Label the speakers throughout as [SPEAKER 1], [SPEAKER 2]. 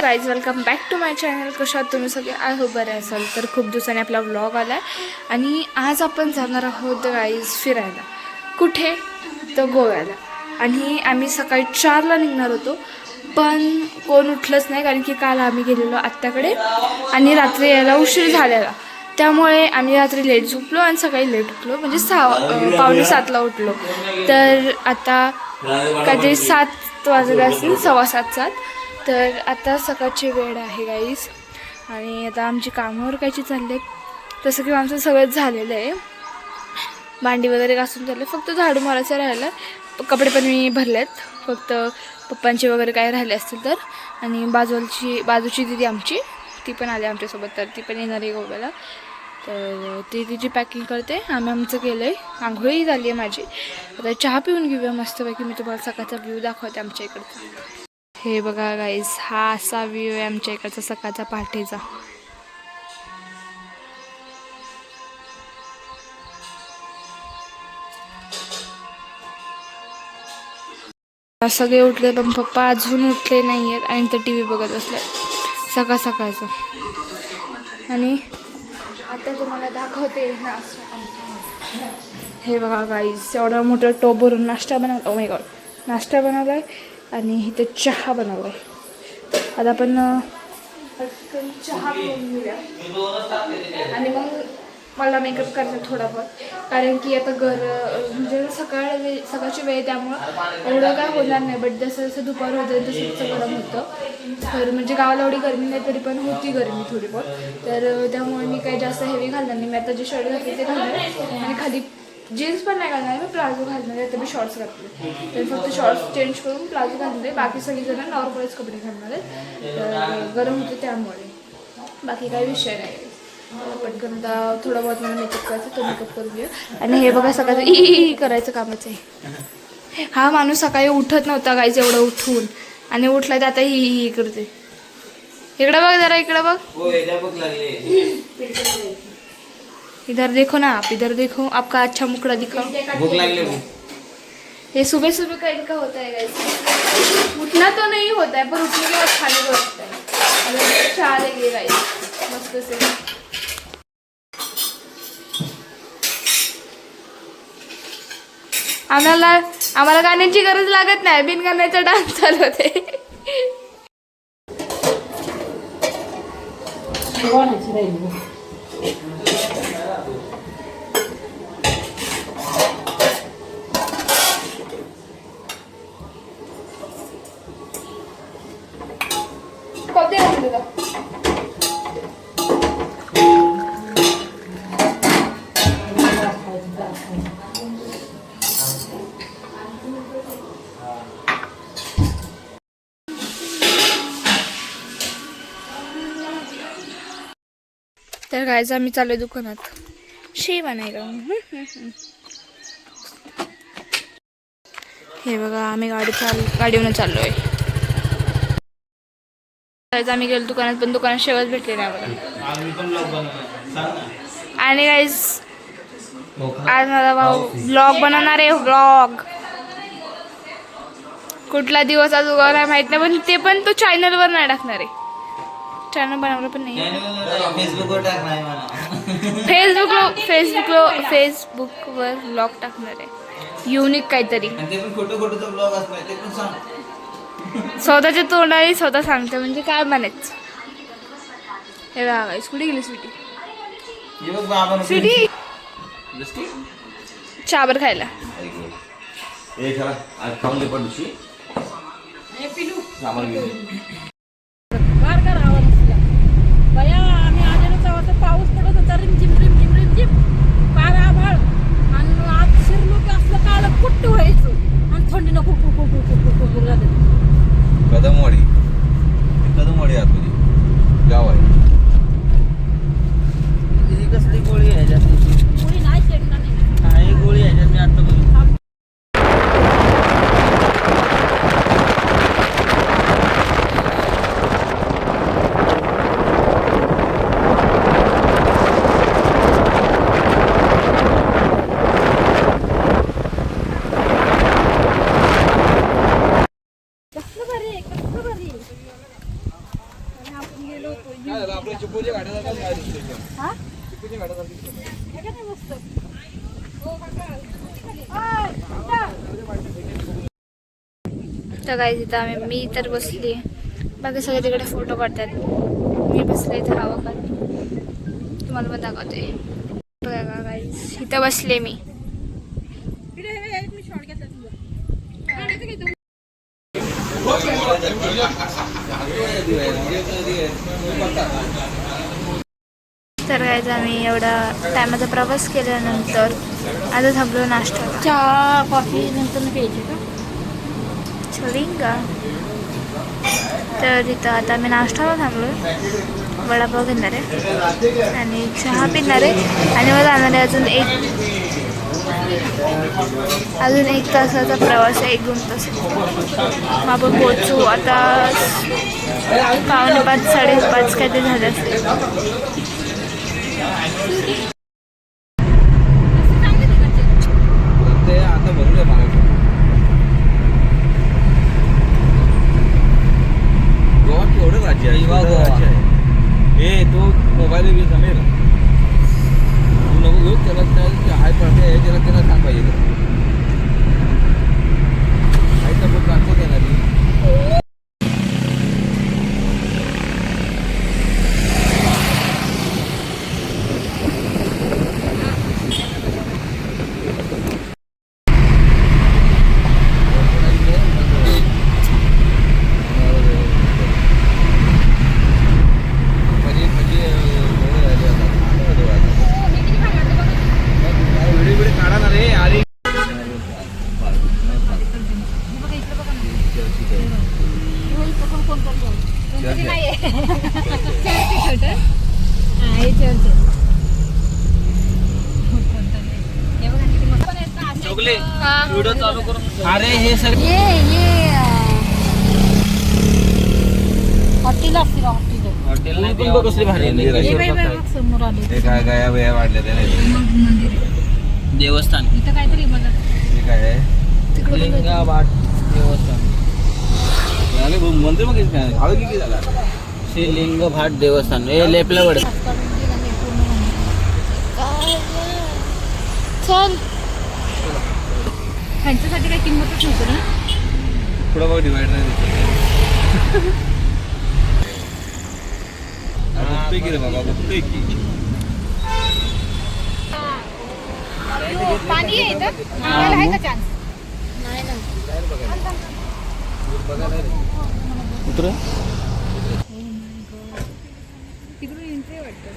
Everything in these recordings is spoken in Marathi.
[SPEAKER 1] Guys, welcome back to my channel. कशात तुम्ही सगळे? आय होप बरे असाल. तर खूप दिवसांनी आपला व्लॉग आला आहे आणि आज आपण जाणार आहोत गाईज फिरायला. कुठे? तर गोव्याला. आणि आम्ही सकाळी 4ला निघणार होतो, पण कोण उठलंच नाही, कारण की काल आम्ही गेलेलो आत्याकडे आणि रात्री यायला उशीर झालेला. त्यामुळे आम्ही रात्री लेट झोपलो आणि सकाळी लेट उठलो, म्हणजे 6:45ला उठलो. तर आता काहीतरी 7 वाजले असतील, 6:15-7. तर आता सकाळची वेळ आहे गाईस आणि आता आमची कामं उरकायची चालली आहेत. तसं की आमचं सगळंच झालेलं आहे, भांडी वगैरे घासून झालं, फक्त झाडू मारायचं राहिलं. कपडे पण मी भरलेत, फक्त पप्पांचे वगैरे काय राहिले असतील तर. आणि बाजूची दिदी आमची, ती पण आली आमच्यासोबत, तर ती पण येणार आहे गोव्याला. तर ती तिची पॅकिंग करते. आम्ही आमचं केलं आहे, आंघोळी झाली आहे माझी. आता चहा पिऊन घेऊया मस्तपैकी. मी तुम्हाला सकाळचा व्ह्यू दाखवते आमच्या इकडचा. हे बघा गाईस, हा असा व्ह्यू आहे आमच्या इकडचा सकाळचा पहाटेचा. सगळे उठले, पण पप्पा अजून उठले नाही आहेत आणि ते टी व्ही बघत बसले सकाळचं. आणि आता तुम्हाला दाखवते नाश्ता. हे बघा गाईस, एवढा मोठा टोप भरून नाश्ता बनवला. ओ माय गॉड, नाश्ता बनवला आहे आणि इथे चहा बनवला आहे. आता आपण चहा पिऊन घेऊया आणि मग मला मेकअप करायचा थोडा बहुत, कारण की आता म्हणजे सकाळची वेळ, त्यामुळं एवढं काय होणार नाही. बट जसं दुपार होतं तसं गरम होतं. तर म्हणजे गावाला एवढी गरमी नाही, तरी पण होती गरमी थोडी बहुत. तर त्यामुळे मी काही जास्त हेवी घालणार नाही. मी आता जे शर्ट घातले ते घालणार आणि खाली जीन्स पण नाही घालणार, मी प्लाझो घालणार आहे. तर मी शॉर्ट्स घातले, तर फक्त शॉर्ट्स चेंज करून प्लाझो घालणार आहे. बाकी सगळीजण नॉर्मलच कपडे घालणार आहेत. तर गरम होते त्यामुळे, बाकी काही विषय नाही. पटकन आता थोडा बहुत मला मेकअप करायचं, तो मेकअप करून घेऊ. आणि हे बघा, सकाळचं ई करायचं कामच आहे. हा माणूस सकाळी उठत नव्हता गाईच, एवढं उठून, आणि उठला तर आता ही करते. इकडं बघ जरा, इकडं बघ. इधर देखो ना आप, इधर देखो, आपका अच्छा मुखड़ा दिखाओ. भूख लगली. ये सुबह सुबह का इनका होता है गाइस. उठना तो नहीं होता है, पर उठने के बाद खाने को लगता है. चहा लेंगे गाइस मस्त से. आम्हाला गाण्याची गरज लागत नाही, बिन गाण्याचा डान्स चालू होते. तर गायचं आम्ही चालू दुकानात शेव आणायला. हे बघा, आम्ही गाडीवरून चाललोय. आम्ही गेलो दुकानात, पण दुकानात शेवच भेटले नाही आम्हाला. आणि गाईज आज माझा भाऊ व्लॉग बनवणार आहे. व्लॉग कुठला दिवस आज उगवला माहित नाही, पण ते पण तो चॅनलवर नाही टाकणार आहे. चॅनल बनवलं पण नाही, फेसबुकवर व्लॉग टाकणार आहे, युनिक काहीतरी. स्वतःच्या तोंडाने स्वतः सांगते, म्हणजे काय म्हणायचं. हे बघा, कुठे गेली स्वीटी? चाबर खायला.
[SPEAKER 2] पाऊस पडत होता, रिमझिम रिमझिम रिमझिम, पार आभाळ, आणि आत शिरलो की असलं काळ कुट्ट व्हायचं आणि थंडी नको
[SPEAKER 3] कदमवाडी आतमध्ये गाव आहे. ही कसली गोळी आहे?
[SPEAKER 2] गोळी नाही शेडणार नाही,
[SPEAKER 3] गोळी आहे मी आता बघितलं.
[SPEAKER 2] हा? हे काय मस्त. ओय,
[SPEAKER 1] तर काय तिथं मी तर बसली बाकी सगळे तिकडे फोटो काढतात मी बसले इथं हवा खात तुम्हाला पण दाखवते बघा का गाईज इथं बसले मी
[SPEAKER 2] मी शॉर्ट घेतला तुझा.
[SPEAKER 1] तर काय आम्ही एवढा टायमाचा प्रवास केल्यानंतर आता थांबलो नाश्ता
[SPEAKER 2] चहा कॉफी नंतर प्यायची का?
[SPEAKER 1] का तर तिथं आता आम्ही नाश्त्याला थांबलो वडापाव घेणार आहे आणि चहा पिणार आहे आणि मग जाणार आहे अजून एक तासाचा प्रवास आहे 1-2 तास मग आपण पोहोचू आता 5:45 5:30 काय ते झाले असते
[SPEAKER 3] ते आता भरले मला गोवा केवढं राज्य आहे राज्य आहे हे तो मोबाईल बी जमेल तू नको घेऊ त्याला हाय पडते आहे त्याला सांग पाहिजे हाय तर ट्रान्सफर देणार व्हिडिओ चालू करून अरे हे सर
[SPEAKER 2] हॉटेल असते हॉटेल
[SPEAKER 3] हॉटेल कसली भारी
[SPEAKER 2] समोर आले
[SPEAKER 3] हे काय काय वेळा वाढल्या त्याने देवस्थान
[SPEAKER 2] इथं काहीतरी बघा
[SPEAKER 3] हे काय आहे लिंगाभाट देवस्थान अरे मंदिर मग काय किती झाला श्री लिंगभाट देवस्थान हे लेपला वड
[SPEAKER 1] चल
[SPEAKER 2] ह्यांच्यासाठी काही किंमतच नव्हती ना
[SPEAKER 3] पुढं बघ डिवाइड नाही बघतोय की रे बाबा बघतोय की
[SPEAKER 2] पाणी आहे इथं आहे का चान्स नाही ना
[SPEAKER 3] उतर
[SPEAKER 2] तिकडून एंट्री वाटतं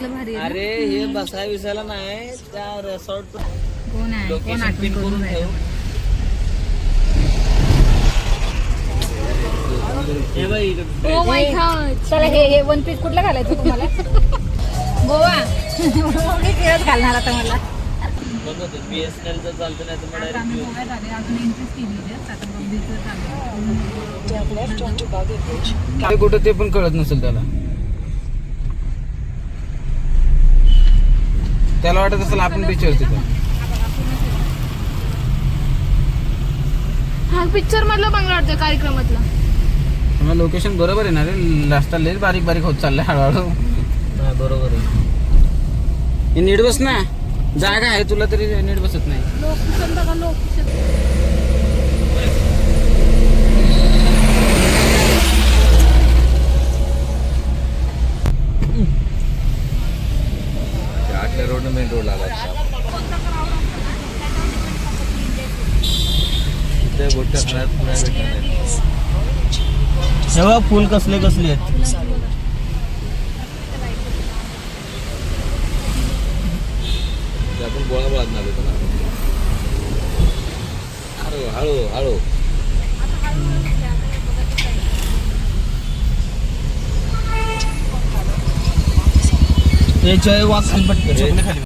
[SPEAKER 2] भारी
[SPEAKER 3] अरे हे बसाय विसायला नाही त्या रिसॉर्ट
[SPEAKER 2] कोण आहे कोण आठवण करून
[SPEAKER 3] ठेव हे बाई
[SPEAKER 2] ओ माय गॉड चला हे वन पीस कुठला घालायचं तुम्हाला गोवा मी खेळत घालणार आता मला
[SPEAKER 3] BSNL चं चालतं नाही तर
[SPEAKER 2] आता आम्ही गोव्यात आले अजून एंट्रीच केली आहे आता बघ
[SPEAKER 3] काय कुठं ते पण कळत नसेल त्याला वाटत असेल आपण पिक्चर तिथं
[SPEAKER 1] हा पिक्चर मधला बंगला वाटतं कार्यक्रमातला
[SPEAKER 3] लोकेशन बरोबर आहे ना रे रस्ता लय बारीक बारीक होत चाललाय हळूहळू बरोबर आहे हे नीट बस ना जागा आहे तुला तरी नीट बसत नाही
[SPEAKER 2] लोकेशन बघा लोकेशन
[SPEAKER 3] रोड मेन रोड आला तेव्हा फुल कसले कसले आहेत आपण गोळा बांधणार होतो ना हळू हळू हळू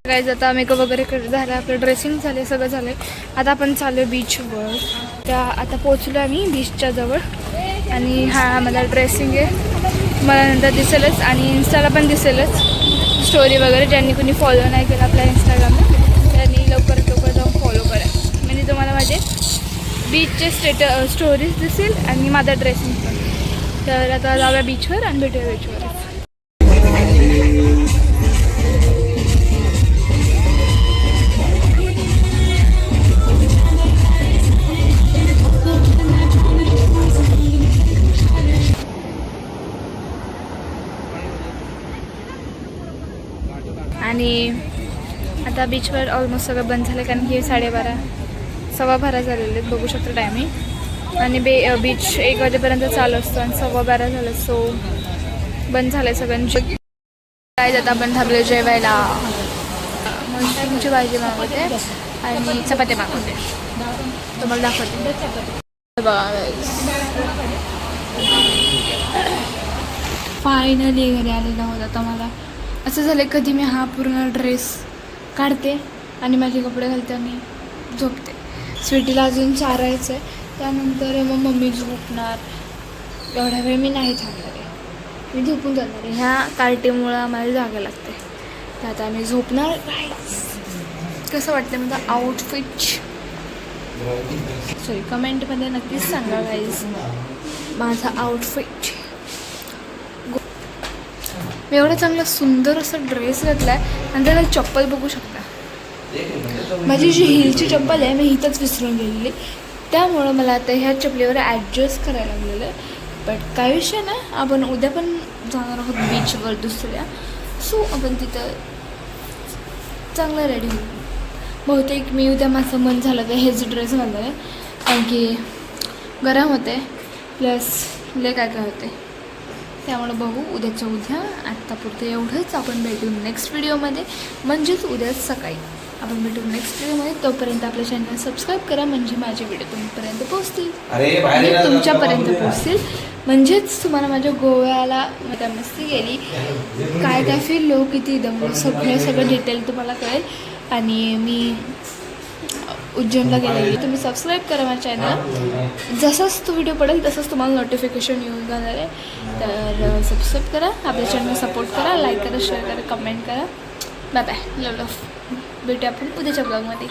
[SPEAKER 1] गाईज आता मेकअप वगैरे झाला आपलं ड्रेसिंग झाले सगळं झालं आता आपण चालू बीचवर त्या आता पोचलो आम्ही बीचच्या जवळ आणि हा मला ड्रेसिंग आहे मला नंतर दिसेलच आणि इन्स्टाला पण दिसेलच स्टोरी वगैरे ज्यांनी कोणी फॉलो नाही केलं आपल्या इंस्टाग्रामला त्यांनी लवकरात लवकर जाऊन फॉलो करा म्हणजे तुम्हाला माझे बीचचे स्टोरीज दिसेल आणि माझा ड्रेसिंग पण तर आता जाऊया बीचवर आणि भेटूया बीचवर. आणि आता बीचवर ऑलमोस्ट सगळं बंद झालं कारण की 12:30 12:15 झालेले आहेत, बघू शकतो टायमिंग. आणि बीच 1 वाजेपर्यंत चालू असतो आणि 12:15 झालं, सो बंद झालं आहे सगळ्यांची. काय जात आपण थांबले जेवायला. मशरूमची भाजी मागवते आणि चपाती मागवते, तुम्हाला दाखवते. फायनली घरी आलेला होता. तर मला असं झालं कधी मी हा पूर्ण ड्रेस काढते आणि माझे कपडे घालते आणि झोपते. स्वीटीला अजून चारायचं आहे, त्यानंतर मग मम्मी झोपणार. एवढा वेळ मी नाही थांबणार आहे, मी झोपून जाणार आहे. ह्या कार्टीमुळं आम्हाला जागा लागते. तर आता आम्ही झोपणार. कसं वाटतं माझं आउटफिट? सॉरी, कमेंटमध्ये नक्कीच सांगा गाईज माझा आउटफिट. मी एवढा चांगला सुंदर असा ड्रेस घातला आहे आणि त्याला चप्पल बघू शकता. माझी जी हिलची चप्पल आहे मी इथंच विसरून गेलेली, त्यामुळं मला आता ह्या चपलीवर ॲडजस्ट करायला लागलेलं आहे. बट काय विषय ना, आपण उद्या पण जाणार आहोत बीचवर दुसऱ्या, सो आपण तिथं चांगलं रेडी होऊ. बहुतेक मी उद्या माझं मन झालं तर हेच ड्रेस घालणार आहे, कारण की गरम होते प्लस लय काय काय होते. त्यामुळे बघू उद्याच्या उद्या. आत्तापुरतं एवढंच. आपण भेटू नेक्स्ट व्हिडिओमध्ये, म्हणजेच उद्याच सकाळी आपण भेटू नेक्स्ट व्हिडिओमध्ये. तोपर्यंत आपल्या चॅनल सबस्क्राईब करा, म्हणजे माझे व्हिडिओ तुमपर्यंत पोहोचतील आणि तुमच्यापर्यंत पोहोचतील. म्हणजेच तुम्हाला माझ्या गोव्याला मस्ती गेली, काय काय फिरलो, किती दम, सगळं डिटेल तुम्हाला कळेल. आणि मी उज्जैनला गेलेली. तुम्ही सबस्क्राईब करा माझ्या चॅनल. जसाच तो व्हिडिओ पडेल तसंच तुम्हाला नोटिफिकेशन येऊन जाणार आहे. तर सबस्क्राईब करा, आपल्या चॅनल सपोर्ट करा, लाईक करा, शेअर करा, कमेंट करा. बाय बाय, लव. भेटूया आपण उद्याच्या ब्लॉगमध्ये.